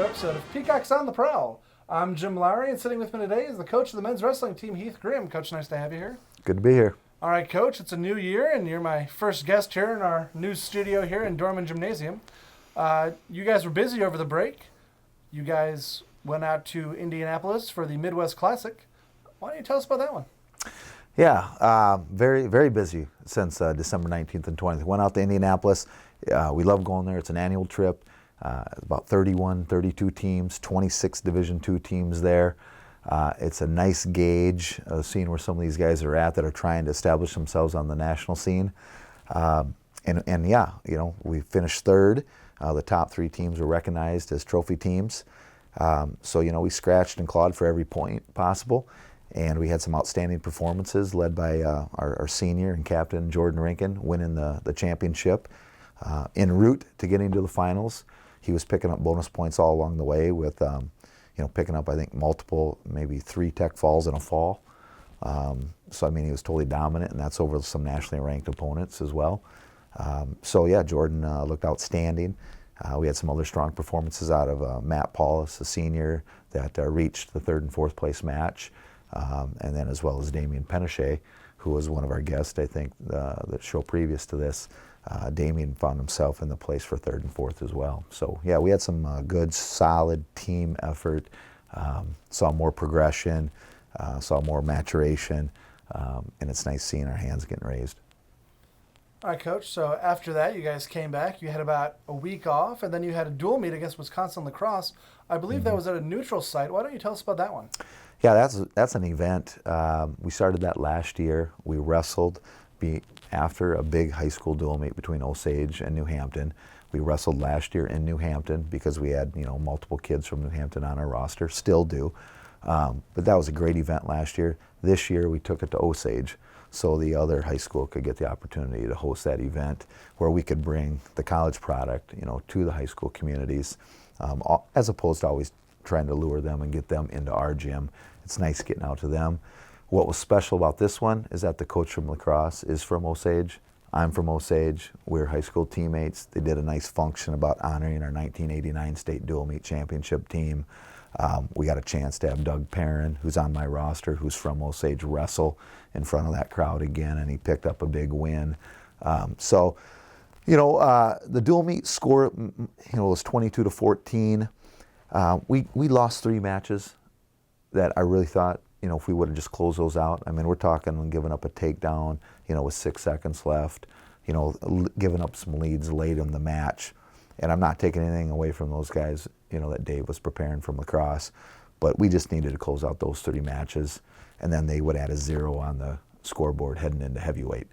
episode of Peacocks on the Prowl. I'm Jim Lowry, and sitting with me today is the coach of the men's wrestling team, Heath Grimm. Coach, nice to have you here. Good to be here. All right, Coach, it's a new year, and you're my first guest here in our new studio here in Dorman Gymnasium. You guys were busy over the break. You guys went out to Indianapolis for the Midwest Classic. Why don't you tell us about that one? Yeah, very, very busy since December 19th and 20th. Went out to Indianapolis. We love going there. It's an annual trip. About 31, 32 teams, 26 Division II teams there. It's a nice gauge of seeing where some of these guys are at that are trying to establish themselves on the national scene. And yeah, you know, we finished third. The top three teams were recognized as trophy teams. So, you know, we scratched and clawed for every point possible. And we had some outstanding performances led by our senior and captain, Jordan Rinkin, winning the championship. En route to getting to the finals, he was picking up bonus points all along the way with, you know, picking up, I think, multiple, maybe 3 tech falls and a fall. So, I mean, he was totally dominant, and that's over some nationally ranked opponents as well. So, yeah, Jordan looked outstanding. We had some other strong performances out of Matt Paulus, a senior, that reached the 3rd and 4th place match. And then as well as Damian Penachet, who was one of our guests, I think, the show previous to this. Damian found himself in the place for 3rd and 4th as well. So, yeah, we had some good, solid team effort, saw more progression, saw more maturation, and it's nice seeing our hands getting raised. All right, Coach, so after that, you guys came back. You had about a week off, and then you had a dual meet against Wisconsin Lacrosse. I believe that was at a neutral site. Why don't you tell us about that one? Yeah, that's an event. We started that last year. We wrestled after a big high school dual meet between Osage and New Hampton. We wrestled last year in New Hampton because we had, you know, multiple kids from New Hampton on our roster, still do. But that was a great event last year. This year we took it to Osage so the other high school could get the opportunity to host that event where we could bring the college product, you know, to the high school communities, as opposed to always trying to lure them and get them into our gym. It's nice getting out to them. What was special about this one is that the coach from Lacrosse is from Osage. I'm from Osage. We're high school teammates. They did a nice function about honoring our 1989 state dual meet championship team. We got a chance to have Doug Perrin, who's on my roster, who's from Osage, wrestle in front of that crowd again, and he picked up a big win. So, you know, the dual meet score, you know, was 22-14. We lost 3 matches that I really thought, you know, if we would have just closed those out. I mean, we're talking giving up a takedown, you know, with 6 seconds left, you know, giving up some leads late in the match. And I'm not taking anything away from those guys, you know, that Dave was preparing from Lacrosse. But we just needed to close out those 3 matches. And then they would add a 0 on the scoreboard heading into heavyweight,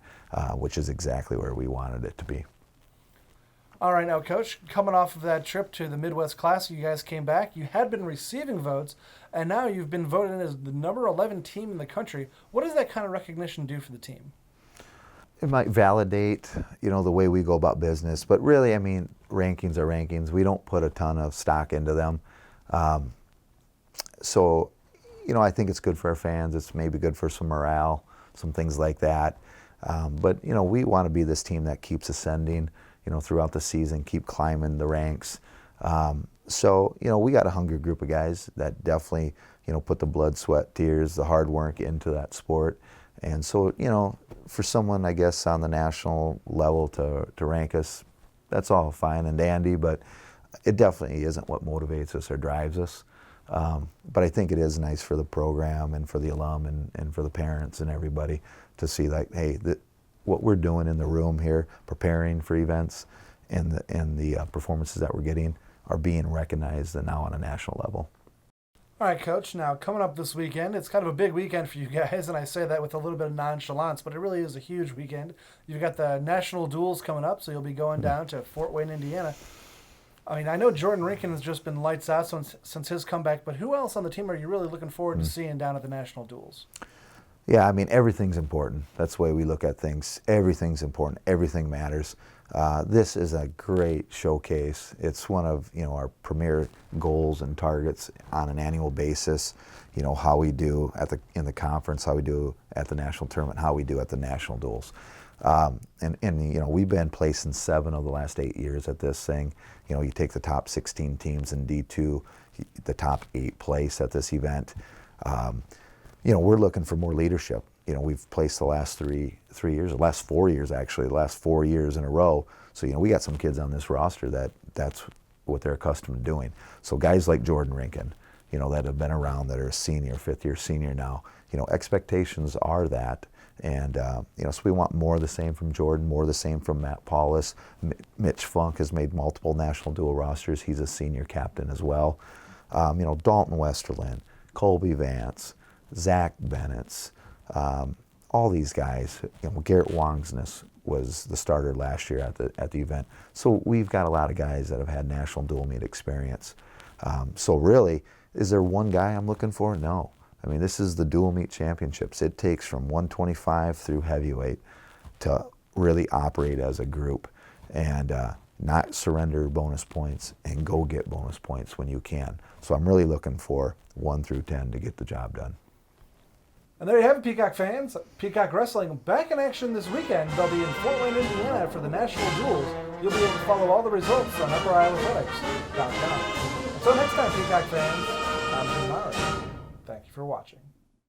which is exactly where we wanted it to be. All right, now, Coach, coming off of that trip to the Midwest Classic, you guys came back. You had been receiving votes, and now you've been voted in as the number 11 team in the country. What does that kind of recognition do for the team? It might validate, you know, the way we go about business. But really, I mean, rankings are rankings. We don't put a ton of stock into them. So, you know, I think it's good for our fans. It's maybe good for some morale, some things like that. But, you know, we want to be this team that keeps ascending, you know, throughout the season, keep climbing the ranks. So, you know, we got a hungry group of guys that definitely, you know, put the blood, sweat, tears, the hard work into that sport. And so, you know, for someone, I guess, on the national level to rank us, that's all fine and dandy, but it definitely isn't what motivates us or drives us. But I think it is nice for the program and for the alum and for the parents and everybody to see, like, hey, what we're doing in the room here, preparing for events, and the performances that we're getting are being recognized and now on a national level. All right, Coach, now coming up this weekend, it's kind of a big weekend for you guys, and I say that with a little bit of nonchalance, but it really is a huge weekend. You've got the national duels coming up, so you'll be going down to Fort Wayne, Indiana. I mean, I know Jordan Rinkin has just been lights out since his comeback, but who else on the team are you really looking forward to seeing down at the national duels? Yeah, I mean, everything's important. That's the way we look at things. Everything's important. Everything matters. This is a great showcase. It's one of, you know, our premier goals and targets on an annual basis. You know, how we do in the conference, how we do at the national tournament, how we do at the national duels. And we've been placing 7 of the last 8 years at this thing. You take the top 16 teams in D2, the top 8 place at this event. We're looking for more leadership. We've placed the last 3 years, the last 4 years actually, the last 4 years in a row. So, we got some kids on this roster that's what they're accustomed to doing. So guys like Jordan Rinkin, that have been around, that are a senior, 5th-year senior now, expectations are that. And, so we want more of the same from Jordan, more of the same from Matt Paulus. Mitch Funk has made multiple national dual rosters. He's a senior captain as well. Dalton Westerlin, Colby Vance, Zach Bennett, all these guys. Garrett Wongsness was the starter last year at the event. So we've got a lot of guys that have had national dual meet experience. So really, is there one guy I'm looking for? No. I mean, this is the dual meet championships. It takes from 125 through heavyweight to really operate as a group and not surrender bonus points and go get bonus points when you can. So I'm really looking for 1 through 10 to get the job done. And there you have it, Peacock fans. Peacock Wrestling back in action this weekend. They'll be in Fort Wayne, Indiana for the National Duels. You'll be able to follow all the results on UpperIsleAthletics.com. Until next time, Peacock fans, I'm Jim Maury. Thank you for watching.